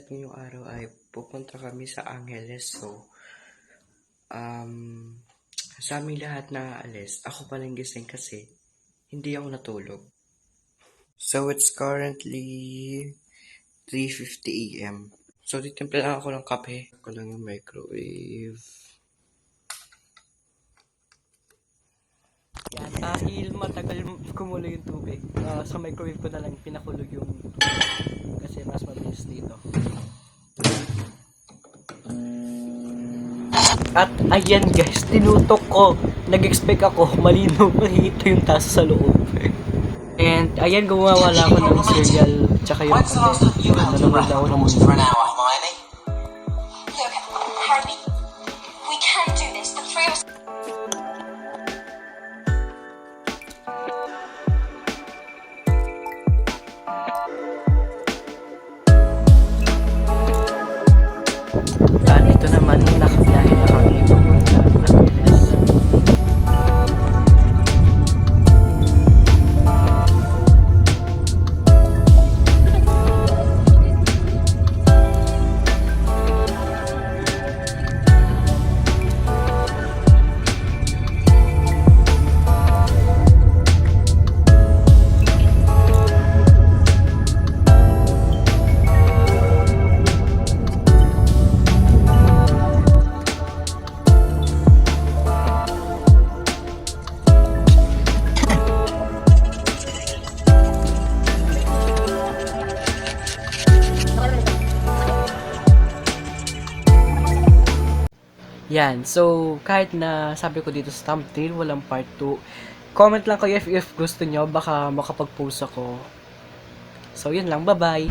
at ngayong araw ay pupunta kami sa Angeles. So, sa aming lahat na aalis, ako palang gising kasi hindi ako natulog. So, it's currently 3:50 a.m. So, titimpla lang ako ng kape. Ako lang yung microwave. Yan, dahil matagal kumulo yung tubig, sa microwave ko na lang pinakulog yung tubig kasi mas mabilis dito. At ayan guys, tinutok ko. Nag-expect ako malinaw makikita yung taso sa loob. And ayan, gumawa ako ng cereal tsaka yung kape. Nanonood ako ng movie. Look, Harvey, we can do this. The three of us. Ito naman, nakabiyahe na kami papunta Angeles. Yan, so kahit na sabi ko dito sa thumbnail, walang part 2, comment lang kayo if gusto nyo, baka makapag-post ako. So yun lang, bye bye!